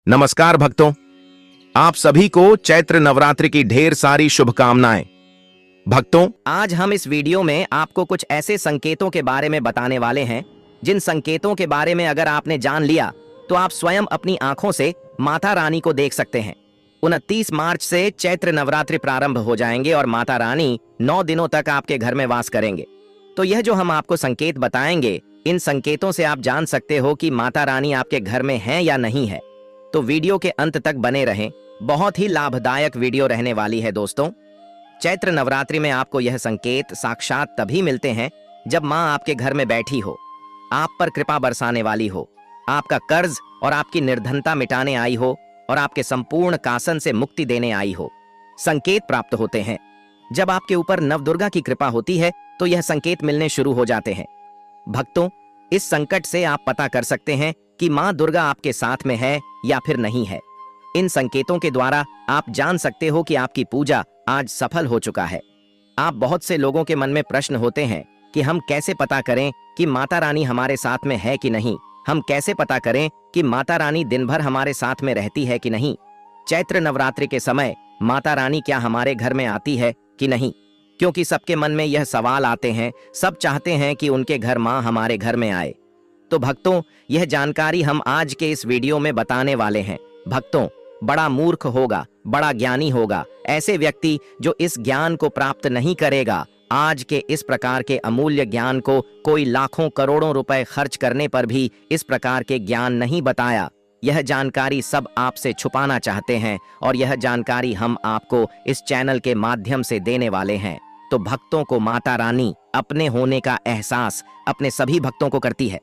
नमस्कार भक्तों, आप सभी को चैत्र नवरात्रि की ढेर सारी शुभकामनाएं। भक्तों, आज हम इस वीडियो में आपको कुछ ऐसे संकेतों के बारे में बताने वाले हैं जिन संकेतों के बारे में अगर आपने जान लिया तो आप स्वयं अपनी आंखों से माता रानी को देख सकते हैं। 29 मार्च से चैत्र नवरात्रि प्रारंभ हो जाएंगे और माता रानी 9 दिनों तक आपके घर में वास करेंगे। तो यह जो हम आपको संकेत बताएंगे, इन संकेतों से आप जान सकते हो कि माता रानी आपके घर में है या नहीं है। तो वीडियो के अंत तक बने रहें, बहुत ही लाभदायक वीडियो रहने वाली है दोस्तों। चैत्र नवरात्रि में आपको यह संकेत साक्षात तभी मिलते हैं जब माँ आपके घर में बैठी हो, आप पर कृपा बरसाने वाली हो, आपका कर्ज और आपकी निर्धनता मिटाने आई हो और आपके संपूर्ण कासन से मुक्ति देने आई हो। संकेत प्राप्त होते हैं जब आपके ऊपर नवदुर्गा की कृपा होती है, तो यह संकेत मिलने शुरू हो जाते हैं। भक्तों, इस संकट से आप पता कर सकते हैं कि माँ दुर्गा आपके साथ में है या फिर नहीं है। इन संकेतों के द्वारा आप जान सकते हो कि आपकी पूजा आज सफल हो चुका है। आप बहुत से लोगों के मन में प्रश्न होते हैं कि हम कैसे पता करें कि माता रानी हमारे साथ में है कि नहीं, हम कैसे पता करें कि माता रानी दिन भर हमारे साथ में रहती है कि नहीं, चैत्र नवरात्रि के समय माता रानी क्या हमारे घर में आती है कि नहीं, क्योंकि सबके मन में यह सवाल आते हैं। सब चाहते हैं कि उनके घर माँ हमारे घर में आए। तो भक्तों, यह जानकारी हम आज के इस वीडियो में बताने वाले हैं। भक्तों, बड़ा मूर्ख होगा, बड़ा ज्ञानी होगा ऐसे व्यक्ति जो इस ज्ञान को प्राप्त नहीं करेगा। आज के इस प्रकार के अमूल्य ज्ञान को कोई लाखों करोड़ों रुपए खर्च करने पर भी इस प्रकार के ज्ञान नहीं बताया। यह जानकारी सब आपसे छुपाना चाहते हैं और यह जानकारी हम आपको इस चैनल के माध्यम से देने वाले हैं। तो भक्तों को माता रानी अपने होने का एहसास अपने सभी भक्तों को करती है,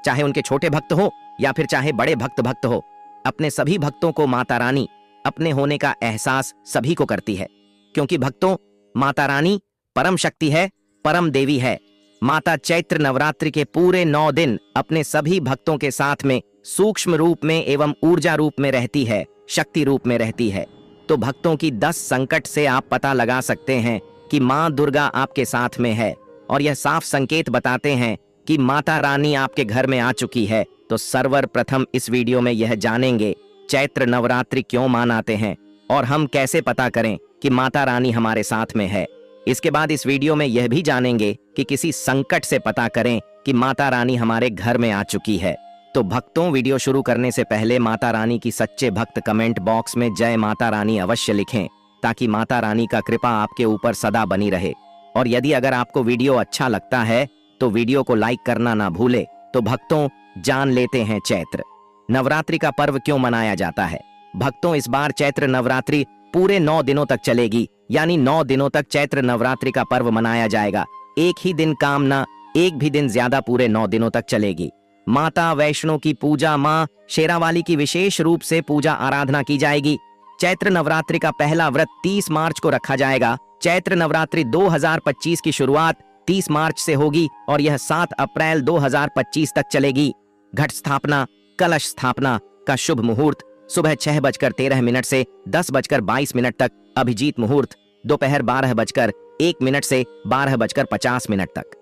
चाहे उनके छोटे भक्त हो या फिर चाहे बड़े भक्त हो। अपने सभी भक्तों को माता रानी अपने होने का एहसास सभी को करती है, क्योंकि भक्तों, माता रानी परम शक्ति है, परम देवी है। माता चैत्र नवरात्रि के पूरे 9 दिन अपने सभी भक्तों के साथ में सूक्ष्म रूप में एवं ऊर्जा रूप में रहती है, शक्ति रूप में रहती है। तो भक्तों की 10 संकट से आप पता लगा सकते हैं कि माँ दुर्गा आपके साथ में है और यह साफ संकेत बताते हैं कि माता रानी आपके घर में आ चुकी है। तो सर्वप्रथम इस वीडियो में यह जानेंगे चैत्र नवरात्रि क्यों मनाते हैं और हम कैसे पता करें कि माता रानी हमारे साथ में है। इसके बाद इस वीडियो में यह भी जानेंगे कि किसी संकट से पता करें कि माता रानी हमारे घर में आ चुकी है। तो भक्तों, वीडियो शुरू करने से पहले माता रानी की सच्चे भक्त कमेंट बॉक्स में जय माता रानी अवश्य लिखें, ताकि माता रानी का कृपा आपके ऊपर सदा बनी रहे। और यदि अगर आपको वीडियो अच्छा लगता है तो वीडियो को लाइक करना ना भूले। तो भक्तों, जान लेते हैं चैत्र नवरात्रि का पर्व क्यों मनाया जाता है। भक्तों, इस बार चैत्र नवरात्रि पूरे 9 दिनों तक चलेगी, यानी 9 दिनों तक चैत्र नवरात्रि का पर्व मनाया जाएगा। एक ही दिन काम ना, एक भी दिन ज्यादा, पूरे 9 दिनों तक चलेगी। माता वैष्णो की पूजा, माँ शेरावाली की विशेष रूप से पूजा आराधना की जाएगी। चैत्र नवरात्रि का पहला व्रत 30 मार्च को रखा जाएगा। चैत्र नवरात्रि 2025 की शुरुआत 30 मार्च से होगी और यह 7 अप्रैल 2025 तक चलेगी। घट स्थापना, कलश स्थापना का शुभ मुहूर्त सुबह 6:13 से 10:22 तक, अभिजीत मुहूर्त दोपहर 12:01 से 12:50 तक।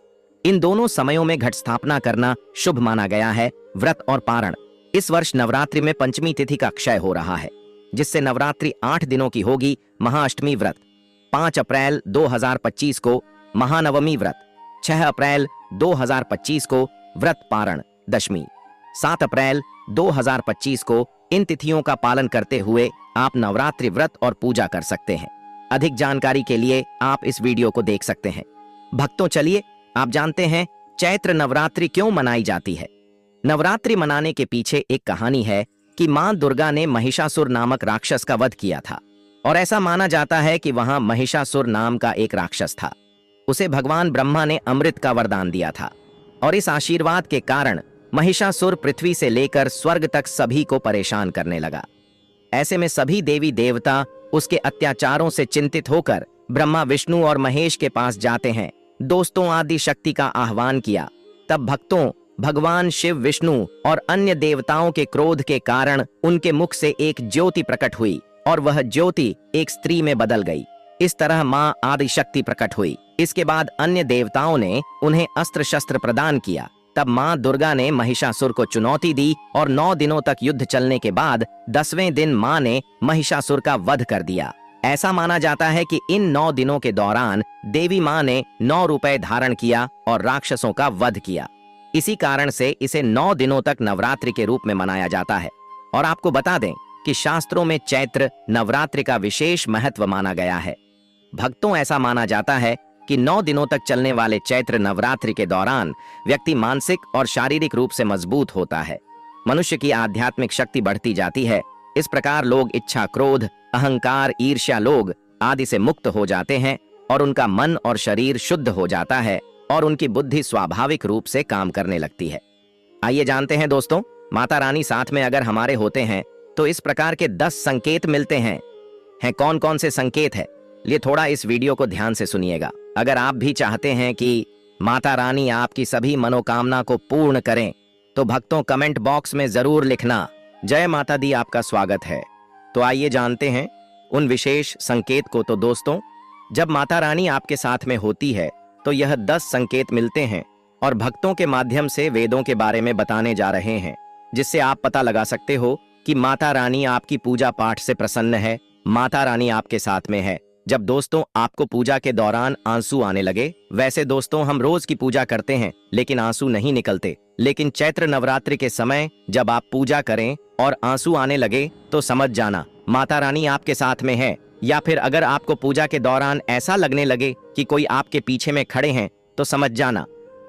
इन दोनों समयों में घट स्थापना करना शुभ माना गया है। व्रत और पारण, इस वर्ष नवरात्रि में पंचमी तिथि का क्षय हो रहा है, जिससे नवरात्रि 8 दिनों की होगी। महाअष्टमी व्रत 5 अप्रैल 2025 को, महानवमी व्रत 6 अप्रैल 2025 को, व्रत पारण दशमी 7 अप्रैल 2025 को। इन तिथियों का पालन करते हुए आप नवरात्रि व्रत और पूजा कर सकते हैं। अधिक जानकारी के लिए आप इस वीडियो को देख सकते हैं। भक्तों, चलिए आप जानते हैं चैत्र नवरात्रि क्यों मनाई जाती है। नवरात्रि मनाने के पीछे एक कहानी है कि मां दुर्गा ने महिषासुर नामक राक्षस का वध किया था और ऐसा माना जाता है कि वहां महिषासुर नाम का एक राक्षस था। उसे भगवान ब्रह्मा ने अमृत का वरदान दिया था और इस आशीर्वाद के कारण महिषासुर पृथ्वी से लेकर स्वर्ग तक सभी को परेशान करने लगा। ऐसे में सभी देवी देवता उसके अत्याचारों से चिंतित होकर ब्रह्मा, विष्णु और महेश के पास जाते हैं। दोस्तों, आदि शक्ति का आह्वान किया। तब भक्तों, भगवान शिव, विष्णु और अन्य देवताओं के क्रोध के कारण उनके मुख से एक ज्योति प्रकट हुई और वह ज्योति एक स्त्री में बदल गई। इस तरह मां आदि शक्ति प्रकट हुई। इसके बाद अन्य देवताओं ने उन्हें अस्त्र शस्त्र प्रदान किया तब मां दुर्गा ने महिषासुर को चुनौती दी और 9 दिनों तक युद्ध चलने के बाद 10वें दिन मां ने महिषासुर का वध कर दिया। ऐसा माना जाता है कि इन 9 दिनों के दौरान देवी मां ने 9 रुपए धारण किया और राक्षसों का वध किया। इसी कारण से इसे 9 दिनों तक नवरात्रि के रूप में मनाया जाता है। और आपको बता दें कि शास्त्रों में चैत्र नवरात्रि का विशेष महत्व माना गया है। भक्तों, ऐसा माना जाता है कि 9 दिनों तक चलने वाले चैत्र नवरात्रि के दौरान व्यक्ति मानसिक और शारीरिक रूप से मजबूत होता है। मनुष्य की आध्यात्मिक शक्ति बढ़ती जाती है। इस प्रकार लोग इच्छा, क्रोध, अहंकार, ईर्ष्या लोग आदि से मुक्त हो जाते हैं और उनका मन और शरीर शुद्ध हो जाता है और उनकी बुद्धि स्वाभाविक रूप से काम करने लगती है। आइए जानते हैं दोस्तों, माता रानी साथ में अगर हमारे होते हैं तो इस प्रकार के 10 संकेत मिलते हैं कौन कौन से संकेत है? लिए थोड़ा इस वीडियो को ध्यान से सुनिएगा। अगर आप भी चाहते हैं कि माता रानी आपकी सभी मनोकामना को पूर्ण करें तो भक्तों कमेंट बॉक्स में जरूर लिखना जय माता दी, आपका स्वागत है। तो आइए जानते हैं उन विशेष संकेत को। तो दोस्तों, जब माता रानी आपके साथ में होती है तो यह 10 संकेत मिलते हैं और भक्तों के माध्यम से वेदों के बारे में बताने जा रहे हैं, जिससे आप पता लगा सकते हो कि माता रानी आपकी पूजा पाठ से प्रसन्न है, माता रानी आपके साथ में है। जब दोस्तों आपको पूजा के दौरान आंसू आने लगे, वैसे दोस्तों हम रोज की पूजा करते हैं लेकिन आंसू नहीं निकलते, लेकिन चैत्र नवरात्रि के समय जब आप पूजा करें और आंसू आने लगे तो समझ जाना माता रानी आपके साथ में है। या फिर अगर आपको पूजा के दौरान ऐसा लगने लगे कि कोई आपके पीछे में खड़े हैं तो समझ जाना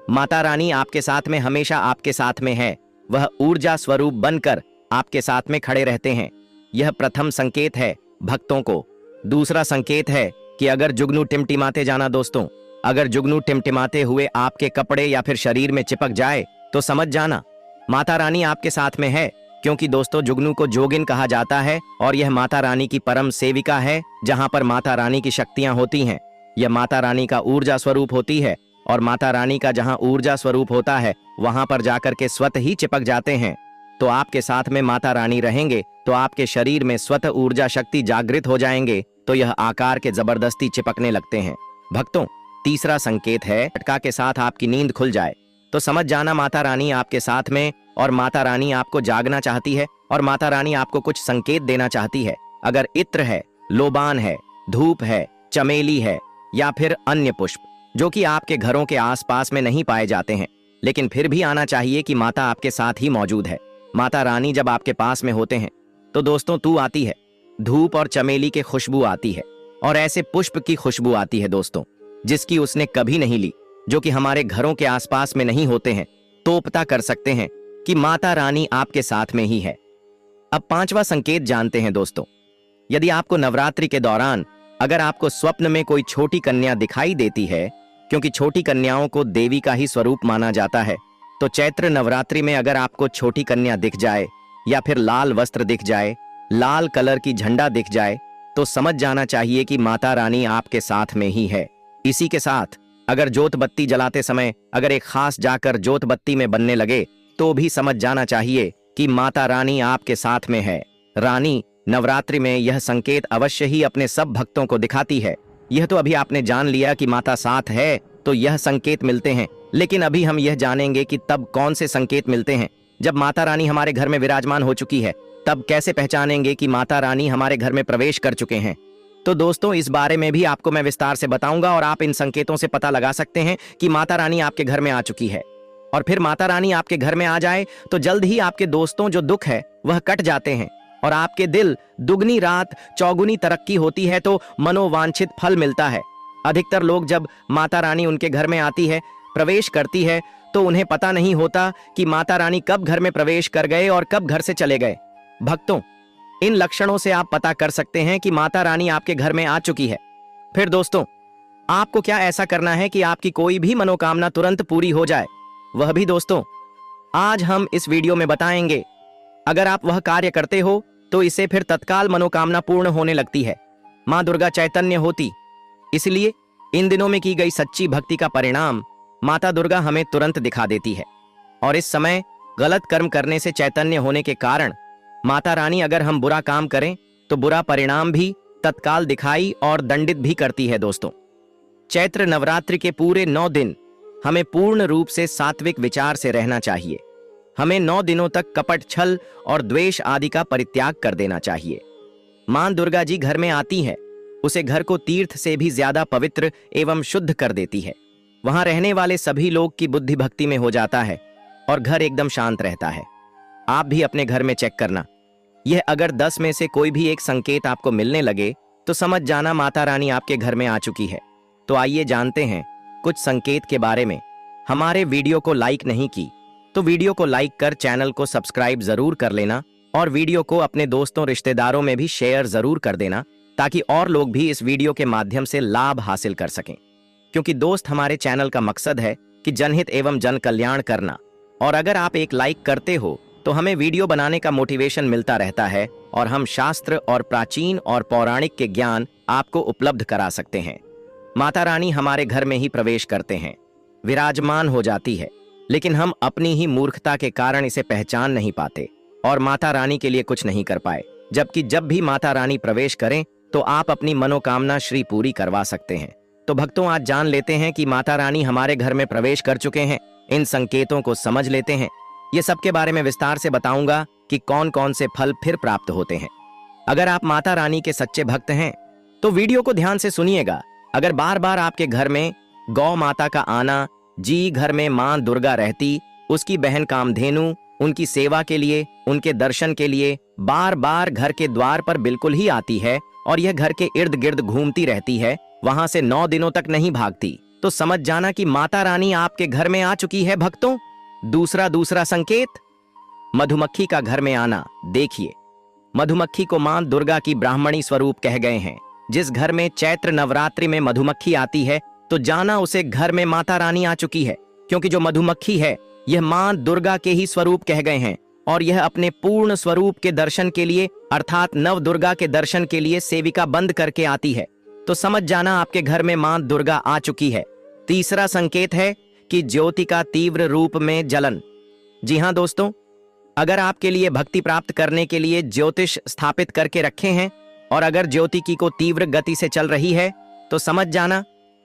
माता रानी आपके साथ में, हमेशा आपके साथ में है। वह ऊर्जा स्वरूप बनकर आपके साथ में खड़े रहते हैं। यह प्रथम संकेत है भक्तों को। दूसरा संकेत है कि अगर जुगनू टिमटिमाते जाना दोस्तों, अगर जुगनू टिमटिमाते हुए आपके कपड़े या फिर शरीर में चिपक जाए तो समझ जाना माता रानी आपके साथ में है, क्योंकि दोस्तों जुगनू को जोगिन कहा जाता है और यह माता रानी की परम सेविका है। जहां पर माता रानी की शक्तियां होती हैं, यह माता रानी का ऊर्जा स्वरूप होती है और माता रानी का जहां ऊर्जा स्वरूप होता है वहां पर जाकर के स्वतः ही चिपक जाते हैं। तो आपके साथ में माता रानी रहेंगे तो आपके शरीर में स्वतः ऊर्जा शक्ति जागृत हो जाएंगे, तो यह आकार के जबरदस्ती चिपकने लगते हैं। भक्तों, तीसरा संकेत है झटका के साथ आपकी नींद खुल जाए तो समझ जाना माता रानी आपके साथ में और माता रानी आपको जागना चाहती है और माता रानी आपको कुछ संकेत देना चाहती है। अगर इत्र है, लोबान है, धूप है, चमेली है या फिर अन्य पुष्प जो कि आपके घरों के आसपास में नहीं पाए जाते हैं, लेकिन फिर भी आना चाहिए कि माता आपके साथ ही मौजूद है। माता रानी जब आपके पास में होते हैं तो दोस्तों तू आती है, धूप और चमेली की खुशबू आती है और ऐसे पुष्प की खुशबू आती है दोस्तों जिसकी उसने कभी नहीं ली, जो कि हमारे घरों के आसपास में नहीं होते हैं, तो पता कर सकते हैं कि माता रानी आपके साथ में ही है। अब 5वां संकेत जानते हैं दोस्तों। यदि आपको नवरात्रि के दौरान अगर आपको स्वप्न में कोई छोटी कन्या दिखाई देती है, क्योंकि छोटी कन्याओं को देवी का ही स्वरूप माना जाता है, तो चैत्र नवरात्रि में अगर आपको छोटी कन्या दिख जाए या फिर लाल वस्त्र दिख जाए, लाल कलर की झंडा दिख जाए, तो समझ जाना चाहिए कि माता रानी आपके साथ में ही है। इसी के साथ अगर जोत बत्ती जलाते समय अगर एक खास जाकर जोत बत्ती में बनने लगे तो भी समझ जाना चाहिए कि माता रानी आपके साथ में है। रानी नवरात्रि में यह संकेत अवश्य ही अपने सब भक्तों को दिखाती है। यह तो अभी आपने जान लिया कि माता साथ है तो यह संकेत मिलते हैं, लेकिन अभी हम यह जानेंगे कि तब कौन से संकेत मिलते हैं। जब माता रानी हमारे घर में विराजमान हो चुकी है तब कैसे पहचानेंगे कि माता रानी हमारे घर में प्रवेश कर चुके हैं। तो दोस्तों इस बारे में भी आपको मैं विस्तार से बताऊंगा और आप इन संकेतों से पता लगा सकते हैं कि माता रानी आपके घर में आ चुकी है। और फिर माता रानी आपके घर में आ जाए तो जल्द ही आपके दोस्तों जो दुख है वह कट जाते हैं और आपके दिल दुगनी रात चौगुनी तरक्की होती है, तो मनोवांछित फल मिलता है। अधिकतर लोग जब माता रानी उनके घर में आती है, प्रवेश करती है, तो उन्हें पता नहीं होता कि माता रानी कब घर में प्रवेश कर गए और कब घर से चले गए। भक्तों, इन लक्षणों से आप पता कर सकते हैं कि माता रानी आपके घर में आ चुकी है। फिर दोस्तों, आपको क्या ऐसा करना है कि आपकी कोई भी मनोकामना तुरंत पूरी हो जाए, वह भी दोस्तों आज हम इस वीडियो में बताएंगे। अगर आप वह कार्य करते हो तो इसे फिर तत्काल मनोकामना पूर्ण होने लगती है। मां दुर्गा चैतन्य होती, इसलिए इन दिनों में की गई सच्ची भक्ति का परिणाम माता दुर्गा हमें तुरंत दिखा देती है। और इस समय गलत कर्म करने से चैतन्य होने के कारण माता रानी अगर हम बुरा काम करें तो बुरा परिणाम भी तत्काल दिखाई और दंडित भी करती है। दोस्तों, चैत्र नवरात्रि के पूरे 9 दिन हमें पूर्ण रूप से सात्विक विचार से रहना चाहिए। हमें 9 दिनों तक कपट, छल और द्वेष आदि का परित्याग कर देना चाहिए। मां दुर्गा जी घर में आती है, उसे घर को तीर्थ से भी ज्यादा पवित्र एवं शुद्ध कर देती है। वहां रहने वाले सभी लोग की बुद्धि भक्ति में हो जाता है और घर एकदम शांत रहता है। आप भी अपने घर में चेक करना। यह अगर 10 में से कोई भी एक संकेत आपको मिलने लगे तो समझ जाना माता रानी आपके घर में आ चुकी है। तो आइए जानते हैं कुछ संकेत के बारे में। हमारे वीडियो को लाइक नहीं की तो वीडियो को लाइक कर चैनल को सब्सक्राइब जरूर कर लेना और वीडियो को अपने दोस्तों रिश्तेदारों में भी शेयर जरूर कर देना, ताकि और लोग भी इस वीडियो के माध्यम से लाभ हासिल कर सकें। क्योंकि दोस्त, हमारे चैनल का मकसद है कि जनहित एवं जन कल्याण करना, और अगर आप एक लाइक करते हो तो हमें वीडियो बनाने का मोटिवेशन मिलता रहता है और हम शास्त्र और प्राचीन और पौराणिक के ज्ञान आपको उपलब्ध करा सकते हैं। माता रानी हमारे घर में ही प्रवेश करते हैं, विराजमान हो जाती है, लेकिन हम अपनी ही मूर्खता के कारण इसे पहचान नहीं पाते और माता रानी के लिए कुछ नहीं कर पाए। जबकि जब भी माता रानी प्रवेश करें तो आप अपनी मनोकामना श्री पूरी करवा सकते हैं। तो भक्तों, आज जान लेते हैं कि माता रानी हमारे घर में प्रवेश कर चुके हैं। इन संकेतों को समझ लेते हैं। ये सब के बारे में विस्तार से बताऊंगा कि कौन कौन से फल फिर प्राप्त होते हैं। अगर आप माता रानी के सच्चे भक्त हैं तो वीडियो को ध्यान से सुनिएगा। अगर बार बार आपके घर में गौ माता का आना, जी घर में मां दुर्गा रहती, उसकी बहन कामधेनु उनकी सेवा के लिए, उनके दर्शन के लिए बार बार घर के द्वार पर बिल्कुल ही आती है और यह घर के इर्द गिर्द घूमती रहती है, वहां से 9 दिनों तक नहीं भागती, तो समझ जाना कि माता रानी आपके घर में आ चुकी है भक्तों। दूसरा संकेत, मधुमक्खी का घर में आना। देखिए, मधुमक्खी को मां दुर्गा की ब्राह्मणी स्वरूप कह गए हैं। जिस घर में चैत्र नवरात्रि में मधुमक्खी आती है तो जाना उसे घर में माता रानी आ चुकी है, क्योंकि जो मधुमक्खी है यह मां दुर्गा के ही स्वरूप कह गए हैं और यह अपने पूर्ण स्वरूप के दर्शन के लिए अर्थात नव दुर्गा के दर्शन के लिए सेविका बंद करके आती है। तो समझ जाना आपके घर में मां दुर्गा आ चुकी है। तीसरा संकेत है कि ज्योति का तीव्र रूप में जलन। जी हां दोस्तों, अगर आपके लिए भक्ति प्राप्त करने के लिए ज्योतिष स्थापित करके रखे हैं और अगर ज्योति की को तीव्र गति से चल रही है तो समझ जाना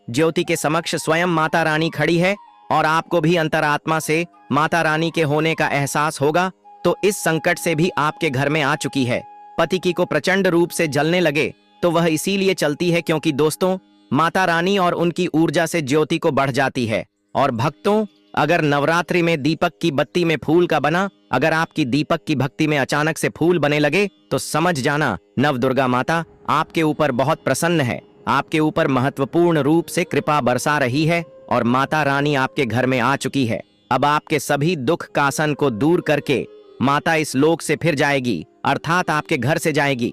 ज्योति के समक्ष स्वयं माता रानी खड़ी है और आपको भी अंतरात्मा से माता रानी के होने का एहसास होगा। तो इस संकट से भी आपके घर में आ चुकी है। पति की को प्रचंड रूप से जलने लगे तो वह इसीलिए चलती है क्योंकि दोस्तों, माता रानी और उनकी ऊर्जा से ज्योति को बढ़ जाती है। और भक्तों, अगर नवरात्रि में दीपक की बत्ती में फूल का बना, अगर आपकी दीपक की भक्ति में अचानक से फूल बने लगे तो समझ जाना नव दुर्गा माता आपके ऊपर बहुत प्रसन्न है, आपके ऊपर महत्वपूर्ण रूप से कृपा बरसा रही है और माता रानी आपके घर में आ चुकी है। अब आपके सभी दुख कासन को दूर करके माता इस लोक से फिर जाएगी, अर्थात आपके घर से जाएगी।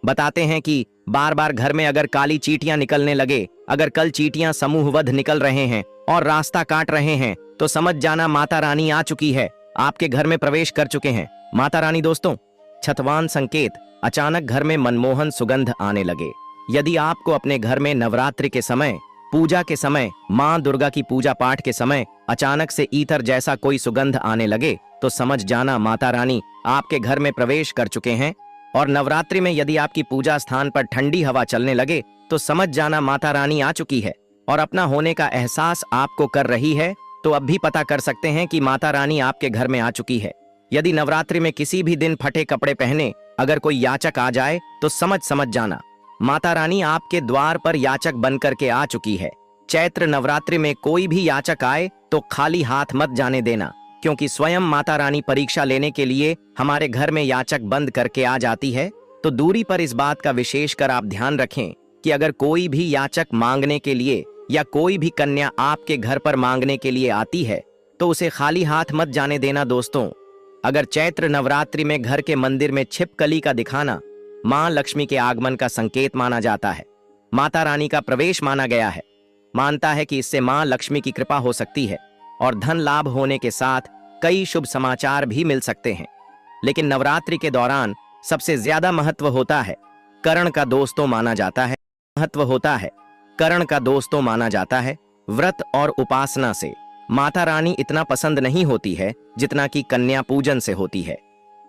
बताते हैं कि बार बार घर में अगर काली चींटियां निकलने लगे, अगर कल चींटियां समूहबद्ध निकल रहे हैं और रास्ता काट रहे हैं तो समझ जाना माता रानी आ चुकी है, आपके घर में प्रवेश कर चुके हैं माता रानी। दोस्तों, छठवां संकेत, अचानक घर में मनमोहन सुगंध आने लगे। यदि आपको अपने घर में नवरात्रि के समय, पूजा के समय, मां दुर्गा की पूजा पाठ के समय अचानक से ईतर जैसा कोई सुगंध आने लगे तो समझ जाना माता रानी आपके घर में प्रवेश कर चुके हैं। और नवरात्रि में यदि आपकी पूजा स्थान पर ठंडी हवा चलने लगे तो समझ जाना माता रानी आ चुकी है और अपना होने का एहसास आपको कर रही है। तो अब भी पता कर सकते हैं कि माता रानी आपके घर में आ चुकी है। यदि नवरात्रि में किसी भी दिन फटे कपड़े पहने अगर कोई याचक आ जाए तो समझ जाना माता रानी आपके द्वार पर याचक बनकर के आ चुकी है। चैत्र नवरात्रि में कोई भी याचक आए तो खाली हाथ मत जाने देना, क्योंकि स्वयं माता रानी परीक्षा लेने के लिए हमारे घर में याचक बंद करके आ जाती है। तो दूरी पर इस बात का विशेषकर आप ध्यान रखें कि अगर कोई भी याचक मांगने के लिए या कोई भी कन्या आपके घर पर मांगने के लिए आती है तो उसे खाली हाथ मत जाने देना। दोस्तों, अगर चैत्र नवरात्रि में घर के मंदिर में छिपकली का दिखाना मां लक्ष्मी के आगमन का संकेत माना जाता है, माता रानी का प्रवेश माना गया है। मानता है कि इससे मां लक्ष्मी की कृपा हो सकती है और धन लाभ होने के साथ कई शुभ समाचार भी मिल सकते हैं। लेकिन नवरात्रि के दौरान सबसे ज्यादा महत्व होता है कर्ण का दोस्तों माना जाता है। कर्ण का दोस्तों माना जाता है। व्रत और उपासना से माता रानी इतना पसंद नहीं होती है जितना कि कन्या पूजन से होती है।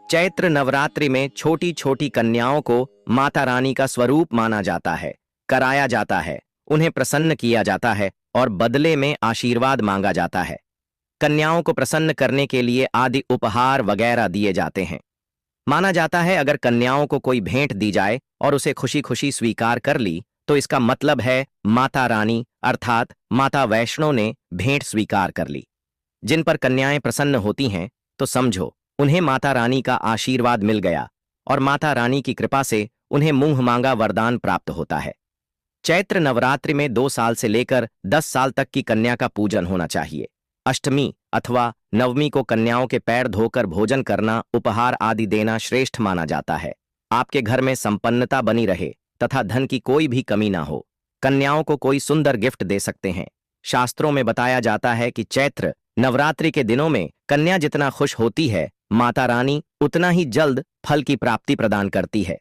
चैत्र नवरात्रि में छोटी छोटी कन्याओं को माता रानी का स्वरूप माना जाता है, कराया जाता है, उन्हें प्रसन्न किया जाता है और बदले में आशीर्वाद मांगा जाता है। कन्याओं को प्रसन्न करने के लिए आदि उपहार वगैरह दिए जाते हैं। माना जाता है अगर कन्याओं को कोई भेंट दी जाए और उसे खुशी खुशी स्वीकार कर ली तो इसका मतलब है माता रानी अर्थात माता वैष्णो ने भेंट स्वीकार कर ली। जिन पर कन्याएं प्रसन्न होती हैं तो समझो उन्हें माता रानी का आशीर्वाद मिल गया और माता रानी की कृपा से उन्हें मुंह मांगा वरदान प्राप्त होता है। चैत्र नवरात्रि में 2 साल से लेकर 10 साल तक की कन्या का पूजन होना चाहिए। अष्टमी अथवा नवमी को कन्याओं के पैर धोकर भोजन करना, उपहार आदि देना श्रेष्ठ माना जाता है। आपके घर में संपन्नता बनी रहे तथा धन की कोई भी कमी ना हो। कन्याओं को कोई सुंदर गिफ्ट दे सकते हैं। शास्त्रों में बताया जाता है कि चैत्र नवरात्रि के दिनों में कन्या जितना खुश होती है, माता रानी उतना ही जल्द फल की प्राप्ति प्रदान करती है।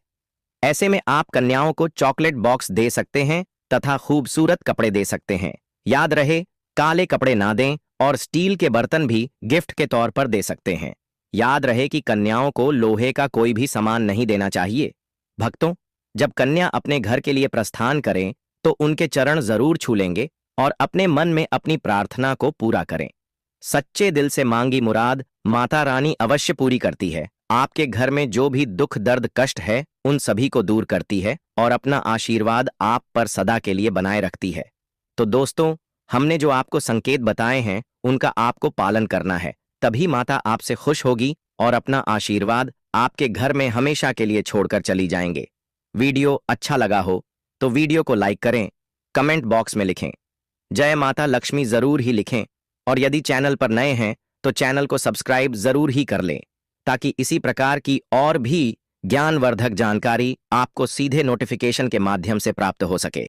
ऐसे में आप कन्याओं को चॉकलेट बॉक्स दे सकते हैं तथा खूबसूरत कपड़े दे सकते हैं। याद रहे, काले कपड़े ना दें और स्टील के बर्तन भी गिफ्ट के तौर पर दे सकते हैं। याद रहे कि कन्याओं को लोहे का कोई भी सामान नहीं देना चाहिए। भक्तों, जब कन्या अपने घर के लिए प्रस्थान करें तो उनके चरण जरूर छू लेंगे और अपने मन में अपनी प्रार्थना को पूरा करें। सच्चे दिल से मांगी मुराद माता रानी अवश्य पूरी करती है। आपके घर में जो भी दुख दर्द कष्ट है उन सभी को दूर करती है और अपना आशीर्वाद आप पर सदा के लिए बनाए रखती है। तो दोस्तों, हमने जो आपको संकेत बताए हैं उनका आपको पालन करना है, तभी माता आपसे खुश होगी और अपना आशीर्वाद आपके घर में हमेशा के लिए छोड़कर चली जाएंगे। वीडियो अच्छा लगा हो तो वीडियो को लाइक करें, कमेंट बॉक्स में लिखें जय माता लक्ष्मी जरूर ही लिखें और यदि चैनल पर नए हैं तो चैनल को सब्सक्राइब जरूर ही कर लें ताकि इसी प्रकार की और भी ज्ञानवर्धक जानकारी आपको सीधे नोटिफिकेशन के माध्यम से प्राप्त हो सके।